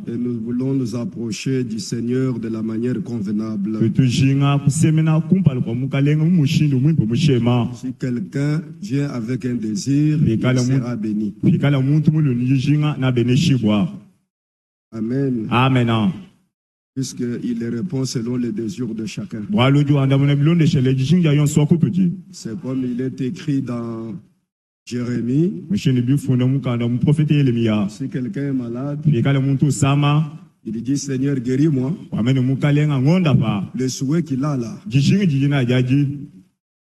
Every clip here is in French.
Et nous voulons nous approcher du Seigneur de la manière convenable. Si quelqu'un vient avec un désir, il sera béni. Amen. Amen. Puisqu'il répond selon les désirs de chacun. C'est comme il est écrit dans Jérémie. Si quelqu'un est malade, il dit Seigneur, guéris-moi. Le souhait qu'il a là,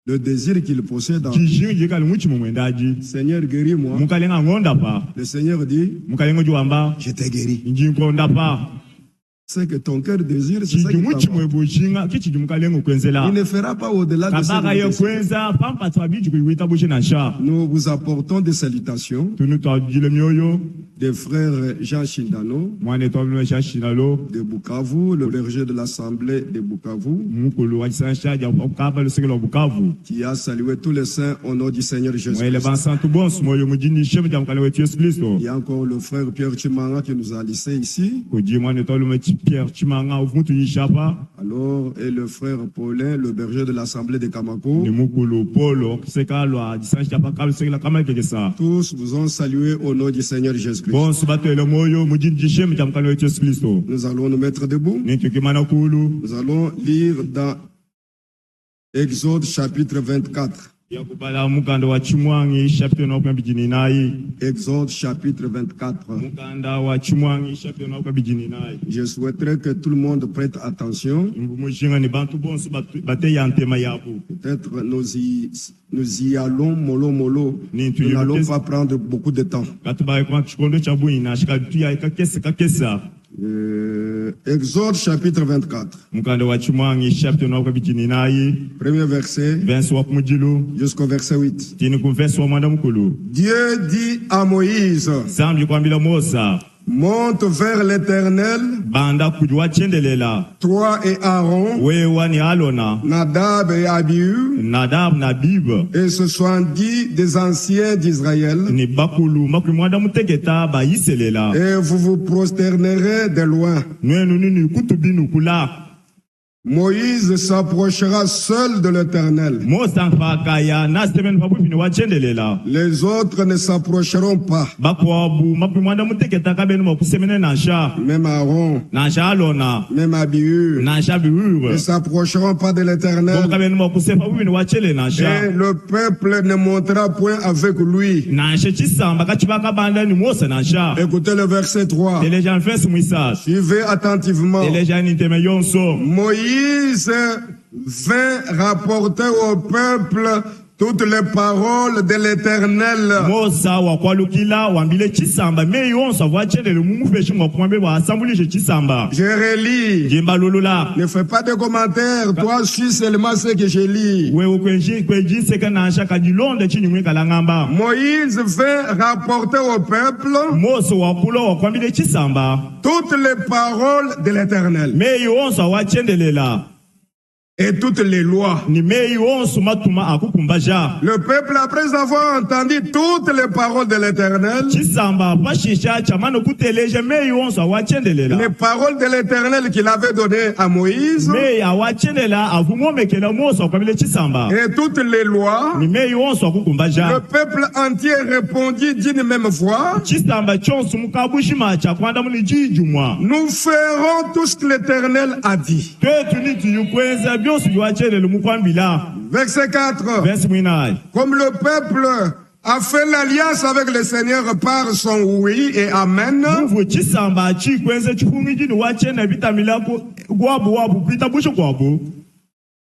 le désir qu'il possède, Seigneur, guéris-moi. Le Seigneur dit, je t'ai guéri. C'est que ton cœur désire, c'est ça qui il ne fera pas au-delà de ça. Nous vous apportons des salutations des frères Jean Chindano de Bukavu, le berger de l'Assemblée de Bukavu, qui a salué tous les saints au nom du Seigneur Jésus. Il y a encore le frère Pierre Chimanga qui nous a laissé ici. Alors, et le frère Paulin, le berger de l'Assemblée de Kamako. Tous vous ont salué au nom du Seigneur Jésus-Christ. Nous allons nous mettre debout. Nous allons lire dans Exode chapitre 24. Exode chapitre 24. Je souhaiterais que tout le monde prête attention. Peut-être nous y allons mollo. Nous n'allons pas prendre beaucoup de temps. Exode chapitre 24. Premier verset jusqu'au verset 8. Dieu dit à Moïse, monte vers l'Éternel, toi et Aaron, Nadab et Abihu, et 70 des anciens d'Israël, et vous vous prosternerez de loin. Moïse s'approchera seul de l'Éternel. Les autres ne s'approcheront pas. Même Aaron, même Abihu ne s'approcheront pas de l'Éternel. Et le peuple ne montera point avec lui. Écoutez le verset 3. Suivez attentivement. Moïse vint rapporter au peuple toutes les paroles de l'Éternel. Je relis. Ne fais pas de commentaires. Toi, suis seulement ce que je lis. Moïse vint rapporter au peuple toutes les paroles de l'Éternel et toutes les lois. Le peuple, après avoir entendu toutes les paroles de l'Éternel, les paroles de l'Éternel qu'il avait données à Moïse, et toutes les lois, le peuple entier répondit d'une même voix, nous ferons tout ce que l'Éternel a dit. Verset 4. Comme le peuple a fait l'alliance avec le Seigneur par son oui et amen,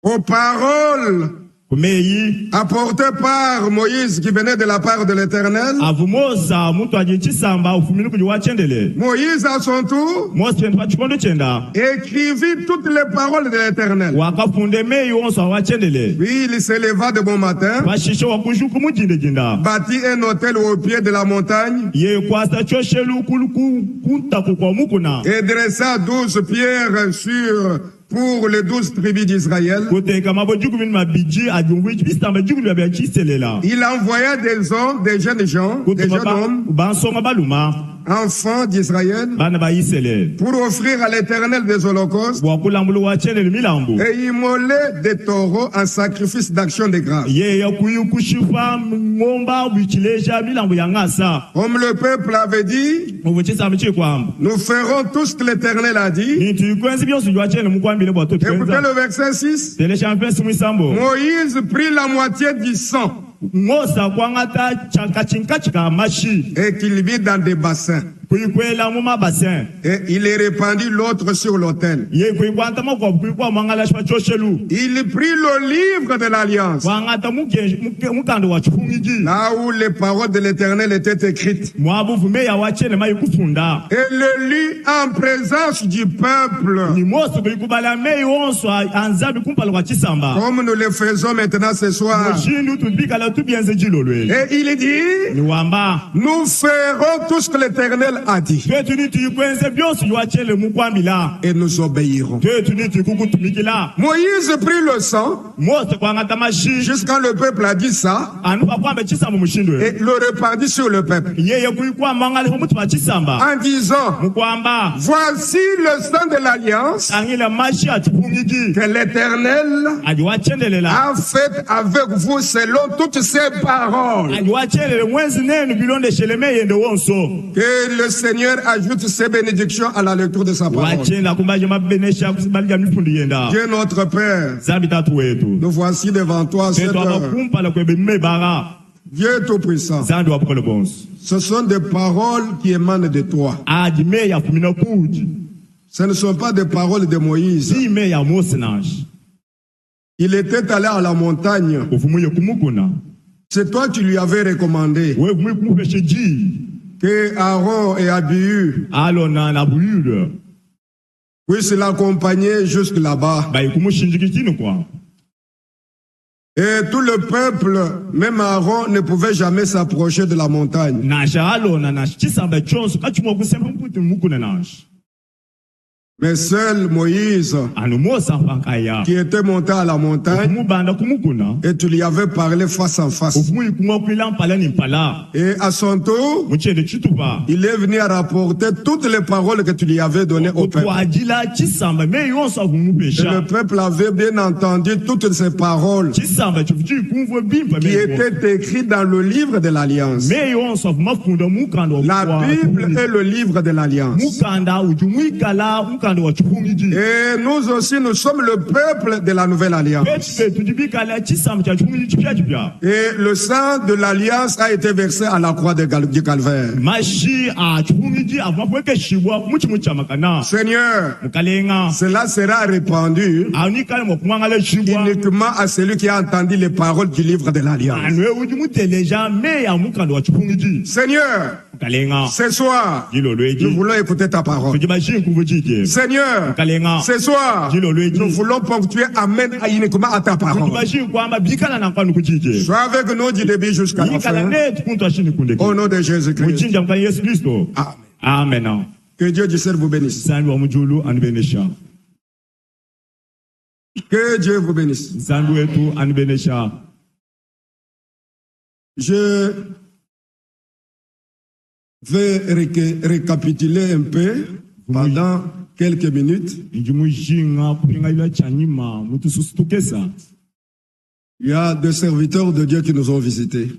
aux paroles apporté par Moïse qui venait de la part de l'Éternel, Moïse à son tour écrivit toutes les paroles de l'Éternel. Puis il s'éleva de bon matin, bâtit un autel au pied de la montagne et dressa 12 pierres pour les 12 tribus d'Israël. Il envoya des hommes, des jeunes hommes, enfants d'Israël, pour offrir à l'Éternel des holocaustes et immoler des taureaux en sacrifice d'action de grâce. Comme le peuple avait dit, nous ferons tout ce que l'Éternel a dit. Et écoutez le verset 6. Moïse prit la moitié du sang et qu'il mit dans des bassins. Et il est répandit l'autre sur l'autel. Il prit le livre de l'Alliance, là où les paroles de l'Éternel étaient écrites, et le lit en présence du peuple, comme nous le faisons maintenant ce soir. Et il dit, nous ferons tout ce que l'Éternel a dit, et nous obéirons. Moïse prit le sang jusqu'à le peuple a dit ça, et le répandit sur le peuple en disant, voici le sang de l'Alliance que l'Éternel a fait avec vous selon toutes ses paroles. Que le Seigneur ajoute ses bénédictions à la lecture de sa parole. Dieu notre Père, nous voici devant toi cette heure. Dieu Tout-Puissant, ce sont des paroles qui émanent de toi. Ce ne sont pas des paroles de Moïse. Il était allé à la montagne. C'est toi qui lui avais recommandé que Aaron et Abihu puissent l'accompagner jusque là-bas. Et tout le peuple, même Aaron, ne pouvait jamais s'approcher de la montagne. Mais seul Moïse, qui était monté à la montagne, et tu lui avais parlé face à face. Et à son tour, il est venu à rapporter toutes les paroles que tu lui avais données au peuple. Et le peuple avait bien entendu toutes ces paroles qui étaient écrites dans le livre de l'Alliance. La Bible est le livre de l'Alliance. Et nous aussi, nous sommes le peuple de la nouvelle alliance. Et le sang de l'alliance a été versé à la croix du Calvaire. Seigneur, cela sera répandu uniquement à celui qui a entendu les paroles du livre de l'alliance. Seigneur, ce soir, nous voulons écouter ta parole. Seigneur, ce soir, nous voulons ponctuer Amen uniquement à ta parole. Sois avec nous du début jusqu'à la fin. Au nom de Jésus-Christ. Amen. Amen. Que Dieu du ciel vous bénisse. Que Dieu vous bénisse. Je vais récapituler un peu pendant quelques minutes. Il y a des serviteurs de Dieu qui nous ont visités.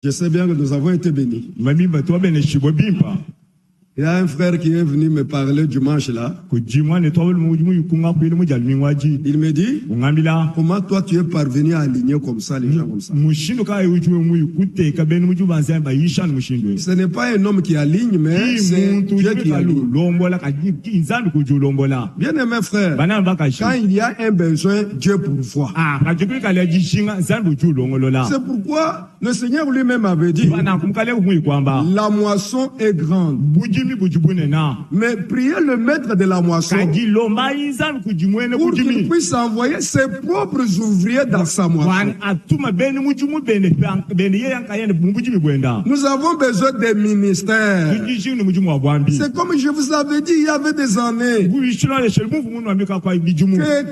Je sais bien que nous avons été bénis. Il y a un frère qui est venu me parler dimanche là. Il me dit, comment toi tu es parvenu à aligner comme ça les gens comme ça? Ce n'est pas un homme qui aligne, mais c'est Dieu qui aligne. Bien aimé frère, quand il y a un besoin, Dieu pourvoit. C'est pourquoi le Seigneur lui-même avait dit, la moisson est grande, Mais priez le maître de la moisson pour qu'il puisse envoyer ses propres ouvriers dans sa moisson. Nous avons besoin des ministères. C'est comme je vous avais dit il y avait des années que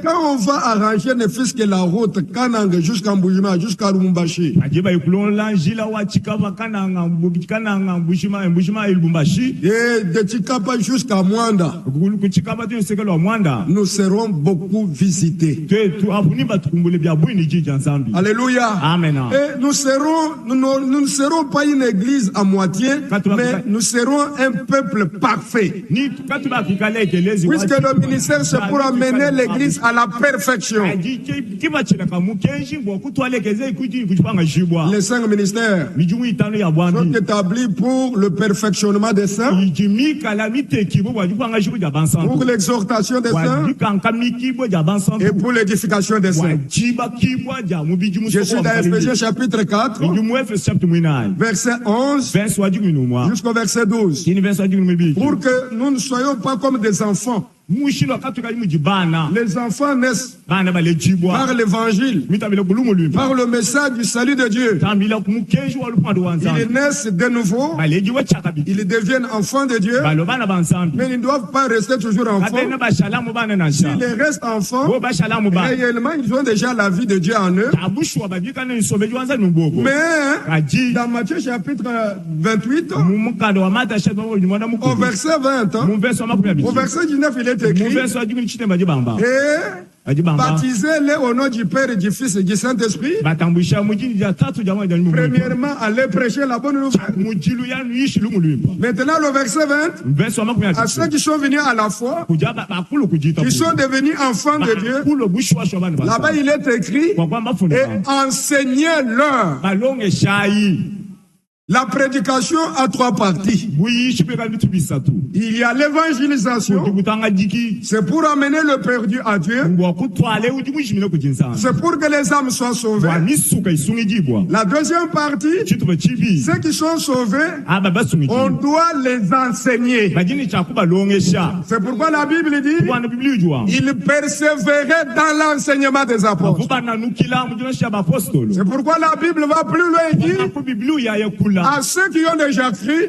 quand on va arranger ne fût-ce que la route Kananga jusqu'à Mbujima, jusqu'à Lubumbashi, et de Chikapa jusqu'à Mwanda, nous serons beaucoup visités. Alléluia. Amen. Et nous ne serons pas une église à moitié, mais nous serons un peuple parfait. Puisque le ministère c'est pour amener l'église à la perfection. Les 5 ministères sont établis pour le perfectionnement des saints, pour l'exhortation des saints et pour l'édification des saints. Je suis dans Ephésiens chapitre 4, verset 11 jusqu'au verset 12. Pour que nous ne soyons pas comme des enfants. Les enfants naissent par l'évangile, par le message du salut de Dieu. Ils naissent de nouveau, ils deviennent enfants de Dieu, mais ils ne doivent pas rester toujours enfants. S'ils restent enfants, réellement ils ont déjà la vie de Dieu en eux. Mais dans Matthieu chapitre 28, au verset 20, au verset 19, il est écrit, et baptisez-les au nom du Père et du Fils et du Saint-Esprit. Premièrement, allez prêcher la bonne nouvelle. Maintenant, le verset 20, à ceux qui sont venus à la foi, qui sont devenus enfants de Dieu, là-bas il est écrit, et enseignez-leur. La prédication a 3 parties. Il y a l'évangélisation. C'est pour amener le perdu à Dieu. C'est pour que les âmes soient sauvées. La deuxième partie, ceux qui sont sauvés, on doit les enseigner. C'est pourquoi la Bible dit, ils persévéraient dans l'enseignement des apôtres. C'est pourquoi la Bible va plus loin et dit, à ceux qui ont déjà cru,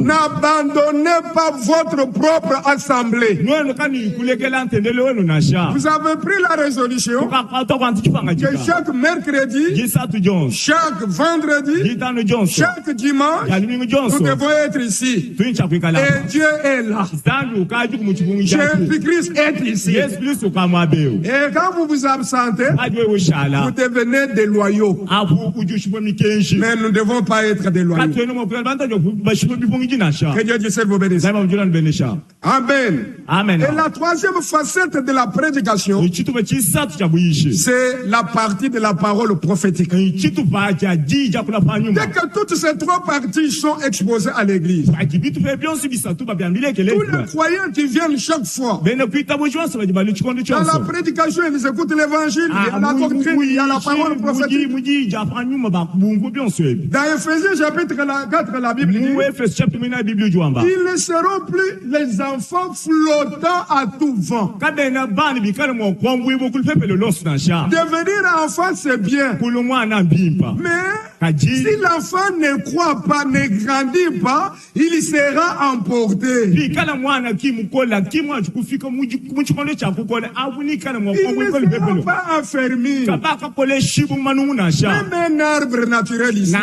n'abandonnez pas votre propre assemblée. Vous avez pris la résolution que chaque mercredi, chaque vendredi, chaque dimanche, nous devons être ici. Et Dieu est là. Jésus-Christ est ici. Et quand vous vous absentez, vous devenez des loyaux. Mais nous ne devons pas être des loyaux. Que Dieu dise vos bénédictions. Amen. Amen. Et la troisième facette de la prédication, c'est la partie de la parole prophétique. Dès que toutes ces 3 parties sont exposées à l'église, tous les croyants qui viennent chaque fois, dans la prédication, ils écoutent l'évangile, il y a la doctrine, il y a la parole prophétique. Dans Ephésiens chapitre 4, la Bible dit, ils ne seront plus les enfants flottants à tout vent. Devenir enfant, c'est bien. Mais si l'enfant ne croit pas, ne grandit pas, il sera emporté. Il ne sera pas affermi. Même un arbre naturel ici,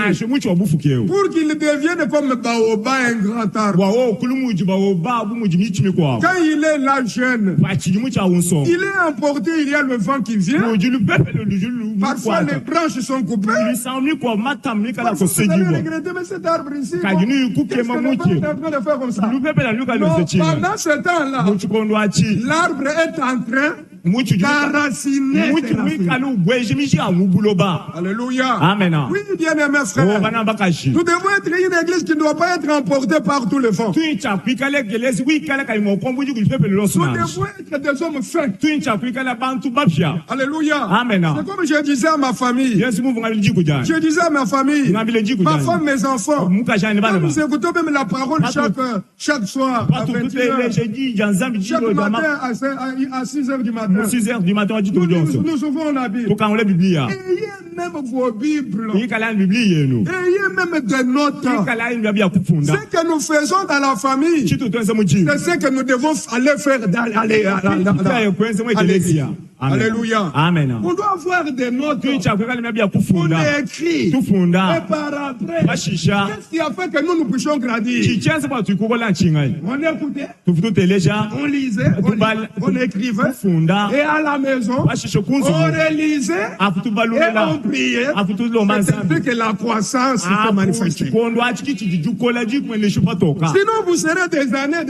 pour qu'il devienne comme baobab, un grand arbre. Quand il est là jeune, il est emporté, il y a le vent qui vient. Parfois les branches sont coupées. Parfois vous allez regretter, mais cet arbre ici, qu'est-ce que le vent est en train de faire comme ça? Non, pendant ce temps-là, l'arbre est en train Caraciner. Alléluia. Amen. Oui, bien-aimés frères. Nous devons être une église qui ne doit pas être emportée par tout le vent. Nous devons être des hommes faits. Alléluia. Amen. C'est comme je disais à ma famille. Je disais à ma famille, ma femme, mes enfants. Nous écoutons même la parole chaque soir. Chaque matin à 6h du matin. 6h du matin, nous ouvrons la Bible. Ayez même vos Bibles. Ayez même des notes. Ce que nous faisons dans la famille, c'est ce que nous devons aller faire à l'église. Alléluia. Amen. On doit avoir des notes. On écrit. Et par après, qu'est-ce qui a fait que nous puissions grandir? On écoutait. On lisait. On écrivait. Et à la maison, on relisait. Et on priait. C'est que la croissance se manifeste. Sinon, vous serez des années.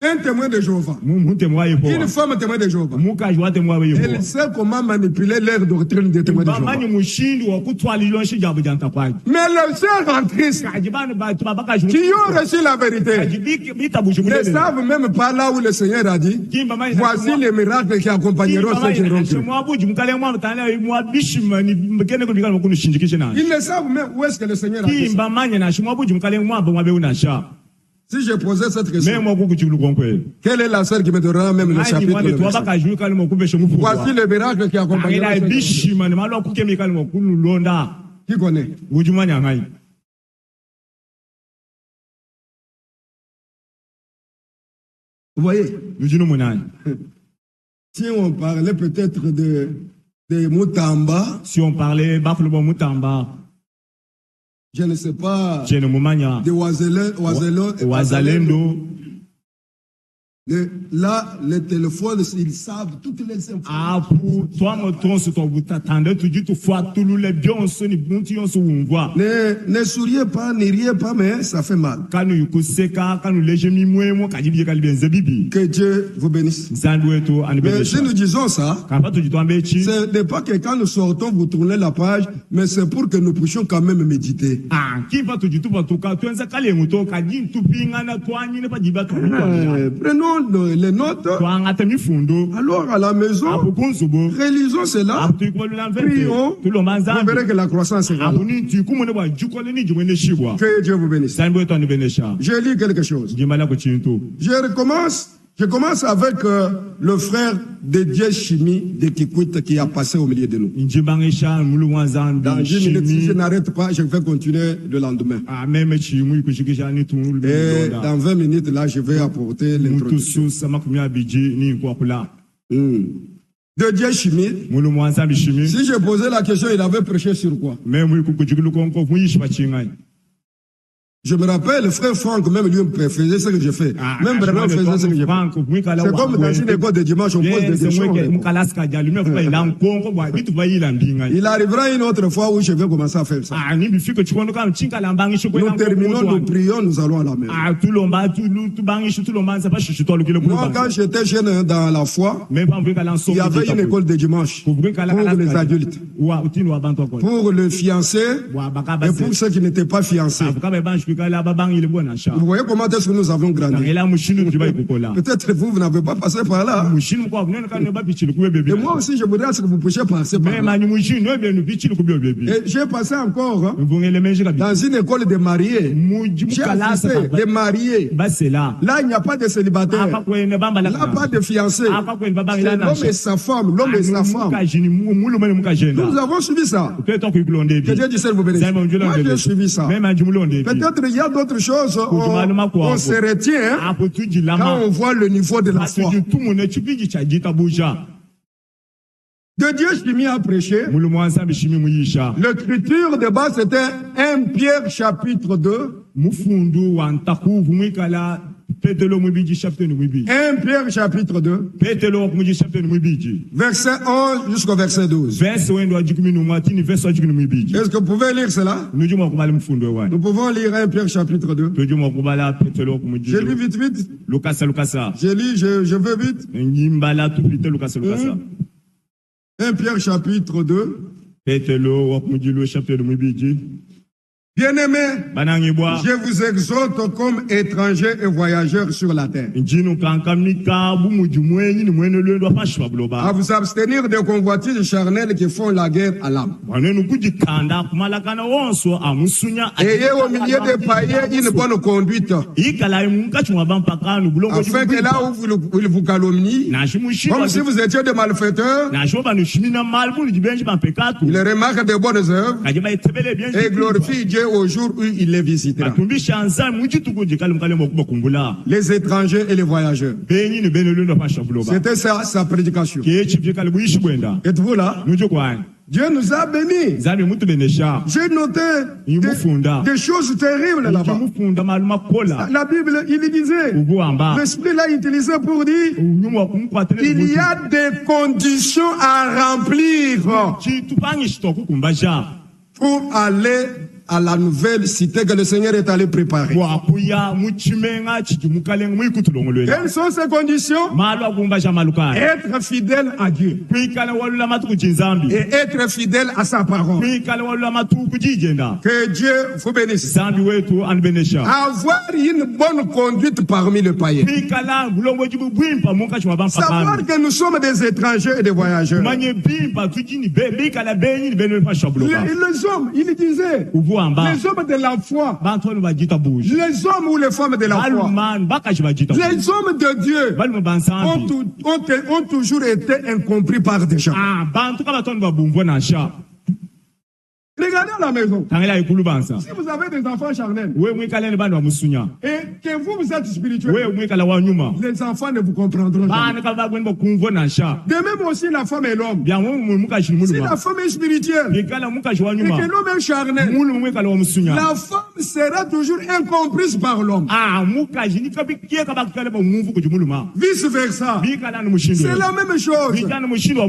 Un témoin de Jéhovah. Une femme témoin de Jéhovah. Elle sait comment manipuler l'air doctrine des témoins de Jéhovah. Mais les sœurs en Christ qui ont reçu la vérité ne savent même pas là où le Seigneur a dit voici les miracles qui accompagneront ceux qui auront cru. Ils ne savent même où est-ce que le Seigneur a dit ça. Si je posais cette question, quelle est la sœur qui me donnera même le chapitre? Voici le miracle qui accompagne. Qui connaît? Vous voyez? Si on parlait peut-être de Mutamba. Si on parlait Mutamba. Je ne sais pas, de Ouazalendo. Là, les téléphones, ils savent toutes les informations. Ne souriez pas, ne riez pas, mais ça fait mal. Que Dieu vous bénisse. Mais si nous disons ça, ce n'est pas que quand nous sortons, vous tournez la page, mais c'est pour que nous puissions quand même méditer. Prenons les notes. Alors à la maison, réalisons cela. Prions. Vous verrez que la croissance est là. Que Dieu vous bénisse. Je lis quelque chose. Je commence avec le frère de Dieu Chimie de Kikwit qui a passé au milieu de nous. Dans 10 minutes, si je n'arrête pas, je vais continuer le lendemain. Et dans 20 minutes, là, je vais apporter l'introduction. De Dieu Chimie. Si je posais la question, il avait prêché sur quoi? Je me rappelle, le frère Franck, même lui, faisait ce que je fais. Même Bernard faisait ce que je fais. C'est comme dans une école de dimanche, on pose des questions. Il arrivera une autre fois où je vais commencer à faire ça. Nous terminons, nous prions, nous allons à la maison. Moi, quand j'étais jeune dans la foi, il y avait une école de dimanche pour les adultes, pour les fiancés et pour ceux qui n'étaient pas fiancés. Vous voyez comment est-ce que nous avons grandi? Peut-être vous n'avez pas passé par là. Et moi aussi, je voudrais que vous puissiez passer par là. Et j'ai passé encore dans une école de mariés. J'ai assisté des mariés. Là, il n'y a pas de célibataire. Là, pas de fiancé. L'homme et sa femme. L'homme et sa femme. Nous avons suivi ça. Que Dieu dise vous bénisse. Moi, j'ai suivi ça. Peut-être il y a d'autres choses, on se retient quand on voit le niveau de la foi. De Dieu Chimie a prêché. L'écriture de base c'était 1 Pierre chapitre 2. 1 Pierre chapitre 2. Verset 11 jusqu'au verset 12. Est-ce que vous pouvez lire cela? Nous pouvons lire 1 Pierre chapitre 2. Je lis vite. Je veux vite. 1 Pierre chapitre 2. Bien-aimés, je vous exhorte comme étrangers et voyageurs sur la terre à vous abstenir des convoitises charnelles qui font la guerre à l'âme. Ayez au milieu des païens une bonne conduite, afin que là où ils vous calomnient, comme si vous étiez des malfaiteurs, ils remarquent de bonnes œuvres et glorifient Dieu au jour où il les visitera. Les étrangers et les voyageurs. C'était ça sa prédication. Êtes-vous là? Dieu nous a bénis. J'ai noté des choses terribles là-bas. La Bible, il disait, l'Esprit l'a utilisé pour dire, il y a des conditions à remplir pour aller à la nouvelle cité que le Seigneur est allé préparer. Quelles sont ces conditions? Être fidèle à Dieu et être fidèle à sa parole. Que Dieu vous bénisse. Avoir une bonne conduite parmi les païens. Savoir que nous sommes des étrangers et des voyageurs. Les hommes, il disait, les hommes de la foi, les hommes ou les femmes de la foi, les hommes de Dieu ont toujours été incompris par des gens. Regardez à la maison. Si vous avez des enfants charnels et que vous êtes spirituel, les enfants ne vous comprendront jamais. De même aussi la femme et l'homme. Si la femme est spirituelle et que l'homme est charnel, la femme sera toujours incomprise par l'homme. Vice versa. C'est la même chose.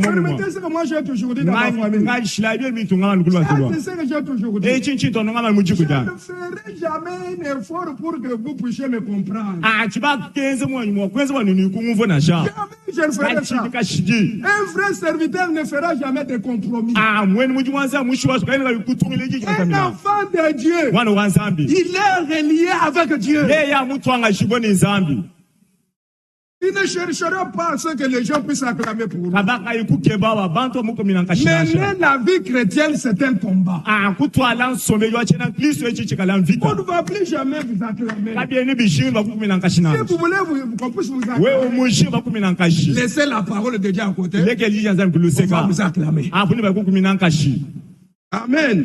Permettez ce que moi j'ai toujours dit dans ma famille. C'est ce que j'ai toujours dit. Je ne ferai jamais un effort pour que vous puissiez me comprendre. Jamais je ne ferai ça. Un vrai serviteur ne fera jamais de compromis. Un enfant de Dieu, il est relié avec Dieu. Il ne cherchera pas ce que les gens puissent acclamer pour lui. Mener la vie chrétienne, c'est un combat. On ne va plus jamais vous acclamer. Si vous voulez qu'on puisse vous acclamer, laissez la parole de Dieu à côté. On va vous acclamer. Amen.